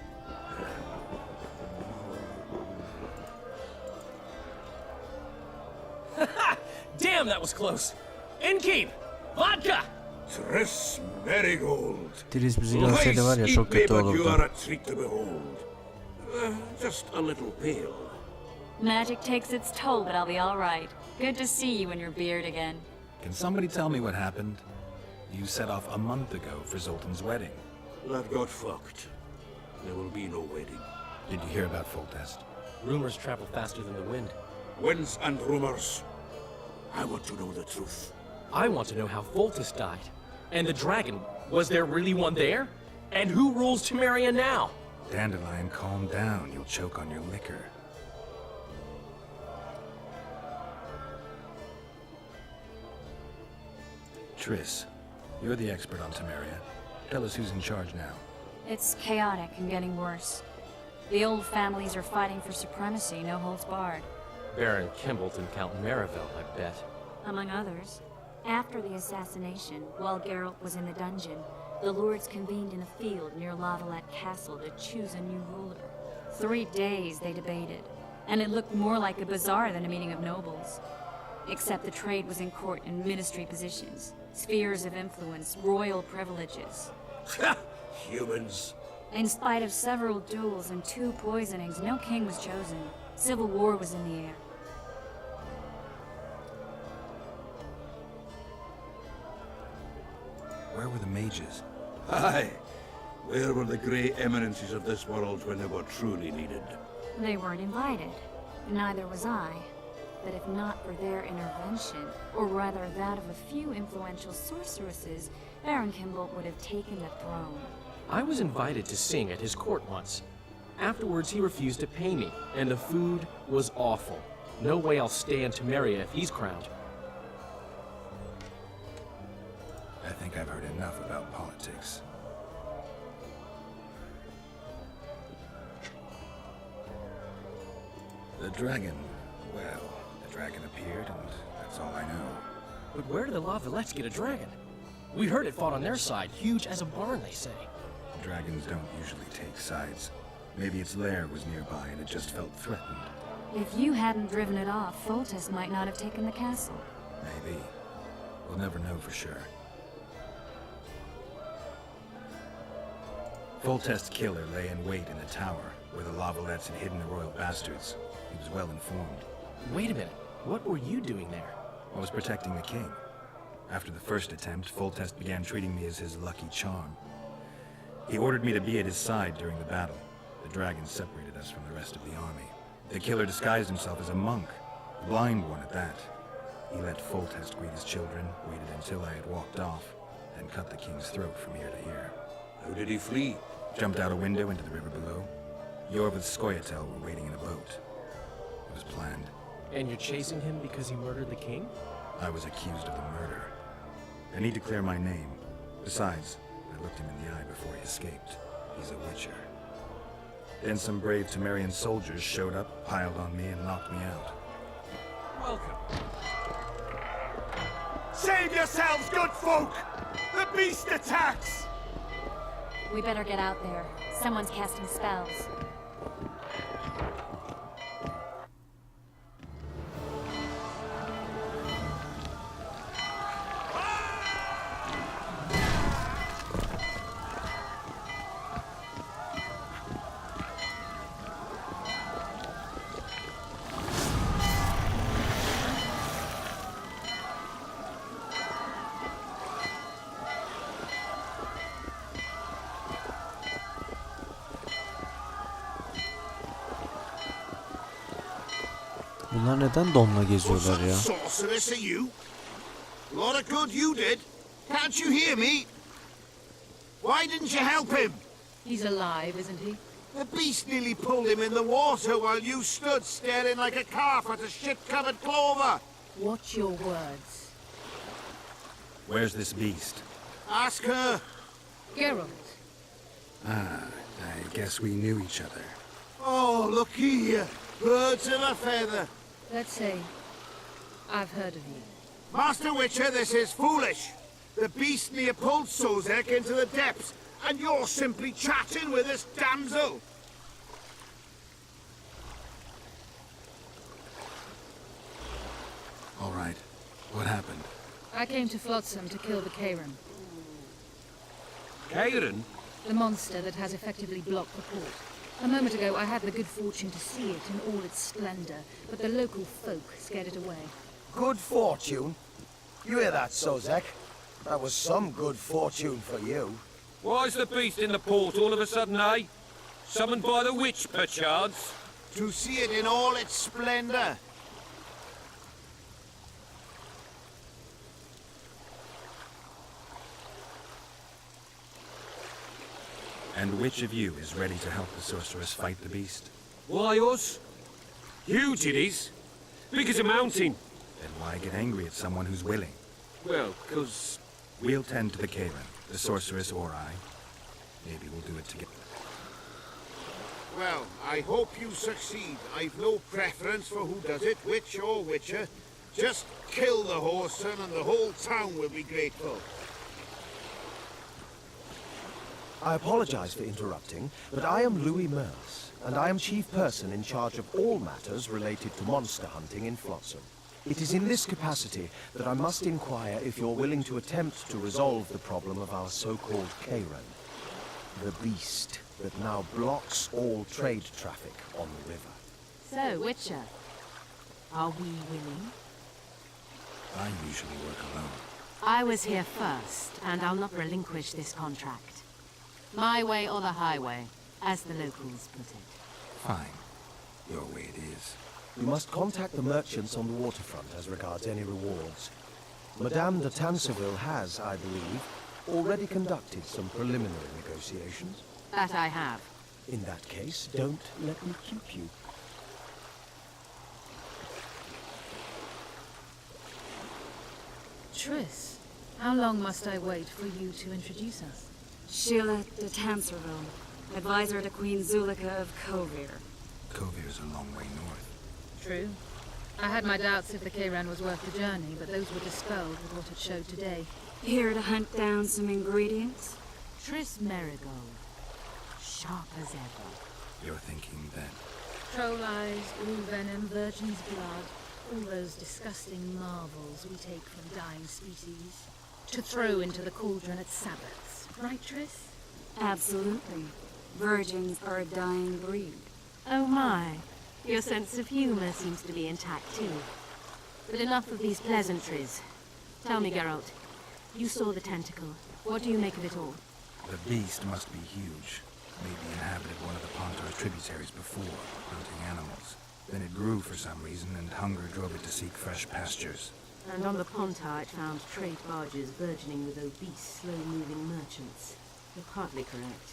Damn, that was close. Innkeep! Vodka! Tris Marigold. Tris bizi görseydi var ya çok kötü You are olurdu. a treat to behold. Just a little pale. Magic takes its toll, but I'll be all right. Good to see you and your beard again. Can somebody tell me what happened? You set off a month ago for Zoltan's wedding. That got fucked. There will be no wedding. Did you hear about Foltest? Rumors travel faster than the wind. Winds and rumors. I want to know the truth. I want to know how Foltest died. And the dragon, was there really one there? And who rules Temeria now? Dandelion, calm down. You'll choke on your liquor. Tris, you're the expert on Temeria. Tell us who's in charge now. It's chaotic and getting worse. The old families are fighting for supremacy, no holds barred. Baron Kimbolt and Count Marivelle, I bet. Among others. After the assassination, while Geralt was in the dungeon, the lords convened in a field near Lavalette Castle to choose a new ruler. 3 days they debated, and it looked more like a bazaar than a meeting of nobles. Except the trade was in court and ministry positions, spheres of influence, royal privileges. Humans. In spite of several duels and 2 poisonings, no king was chosen. Civil war was in the air. Where were the mages? Aye. Where were the grey eminences of this world when they were truly needed? They weren't invited. Neither was I. But if not for their intervention, or rather that of a few influential sorceresses, Baron Kimbolt would have taken the throne. I was invited to sing at his court once. Afterwards, he refused to pay me, and the food was awful. No way I'll stay in Temeria if he's crowned. I think I've heard enough about politics. The dragon, well, the dragon appeared, and that's all I know. But where did the Lavalettes get a dragon? We heard it fought on their side, huge as a barn, they say. Dragons don't usually take sides. Maybe its lair was nearby and it just felt threatened. If you hadn't driven it off, Foltest might not have taken the castle. Maybe. We'll never know for sure. Foltest's killer lay in wait in the tower, where the Lavalettes had hidden the royal bastards. He was well informed. Wait a minute. What were you doing there? I was protecting the king. After the first attempt, Foltest began treating me as his lucky charm. He ordered me to be at his side during the battle. The dragons separated us from the rest of the army. The killer disguised himself as a monk, a blind one at that. He let Foltest greet his children, waited until I had walked off, then cut the king's throat from ear to ear. How did he flee? Jumped out a window into the river below. Yorv with Skoyatel were waiting in a boat. It was planned. And you're chasing him because he murdered the king? I was accused of the murder. I need to clear my name. Besides, I looked him in the eye before he escaped. He's a witcher. Then some brave Temerian soldiers showed up, piled on me, and knocked me out. Welcome. Save yourselves, good folk! The beast attacks! We better get out there. Someone's casting spells. Bunlar neden donla geziyorlar ya? Sorceress are you? A lot of good you did. Can't you hear me? Why didn't you help him? He's alive, isn't he? The beast nearly pulled him in the water while you stood staring like a calf at a shit-covered clover. Watch your words. Where's this beast? Ask her. Geralt. Ah, I guess we knew each other. Oh, look here. Birds of a feather. Let's say I've heard of you. Master Witcher, this is foolish. The beast near pulled Sozek into the depths, and you're simply chatting with this damsel. All right. What happened? I came to Flotsam to kill the Karen, Karen? the monster that has effectively blocked the port. A moment ago, I had the good fortune to see it in all its splendor, but the local folk scared it away. Good fortune? You hear that, Sozek? That was some good fortune for you. Why's the beast in the port all of a sudden, eh? Summoned by the witch, perchance? To see it in all its splendor. And which of you is ready to help the sorceress fight the beast? Why us? Huge it is. Big as a mountain. Then why get angry at someone who's willing? Well, 'cause... We'll tend to the Karen, the sorceress or I. Maybe we'll do it together. Well, I hope you succeed. I've no preference for who does it, witch or witcher. Just kill the whoreson and the whole town will be grateful. I apologize for interrupting, but I am Louis Merce, and I am chief person in charge of all matters related to monster hunting in Flotsam. It is in this capacity that I must inquire if you're willing to attempt to resolve the problem of our so-called Karen, the beast that now blocks all trade traffic on the river. So, Witcher, are we willing? I usually work alone. I was here first, and I'll not relinquish this contract. My way or the highway, as the locals put it. Fine. Your way it is. You must contact the merchants on the waterfront as regards any rewards. Madame de Tanseville has, I believe, already conducted some preliminary negotiations. That I have. In that case, don't let me keep you. Triss, how long must I wait for you to introduce us? Sheila de Tanserville, advisor to Queen Zulika of Kovir. Kovir's a long way north. True. I had my doubts if the Karen was worth the journey, but those were dispelled with what it showed today. Here to hunt down some ingredients? Triss Merigold. Sharp as ever. You're thinking that... Troll eyes, blue venom, virgin's blood. All those disgusting marvels we take from dying species. To throw into the cauldron at Sabbaths. Right, Triss? Absolutely. Virgins are a dying breed. Oh my. Your sense of humor seems to be intact too. But enough of these pleasantries. Tell me, Geralt. You saw the tentacle. What do you make of it all? The beast must be huge. Maybe inhabited one of the Pontar's tributaries before, hunting animals. Then it grew for some reason, and hunger drove it to seek fresh pastures. And on the Pontar it found trade barges burgeoning with obese, slow-moving merchants. You're partly correct.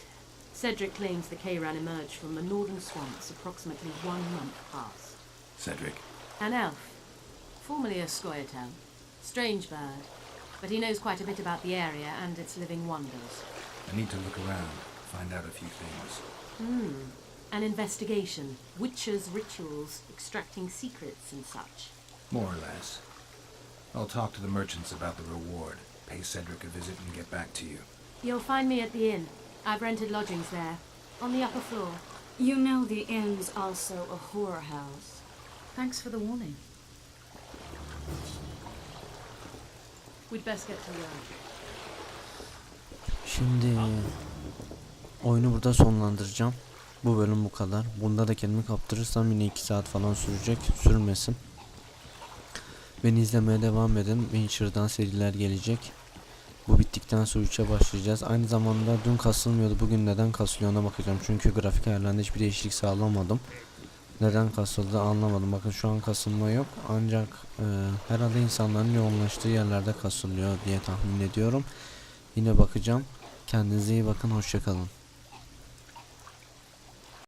Cedric claims the Kayran emerged from the northern swamps approximately 1 month past. Cedric? An elf. Formerly a Scoia'tael. Strange bird. But he knows quite a bit about the area and its living wonders. I need to look around, find out a few things. An investigation. Witches' rituals, extracting secrets and such. More or less. I'll talk to the merchants about the reward, pay Cedric a visit and get back to you. You'll find me at the inn. I've rented lodgings there, on the upper floor. You know the inn's also a horror house. Thanks for the warning. We'd best get to work. Şimdi oyunu burada sonlandıracağım. Bu bölüm bu kadar. Bunda da kendimi kaptırırsam yine 2 saat falan sürecek. Sürmesin. Beni izlemeye devam edin. Witcher'dan seriler gelecek. Bu bittikten sonra 3'e başlayacağız. Aynı zamanda dün kasılmıyordu. Bugün neden kasılıyor ona bakacağım. Çünkü grafik ayarlarında hiçbir değişiklik sağlamadım. Neden kasıldı anlamadım. Bakın şu an kasılma yok. Ancak herhalde insanların yoğunlaştığı yerlerde kasılıyor diye tahmin ediyorum. Yine bakacağım. Kendinize iyi bakın. Hoşça kalın.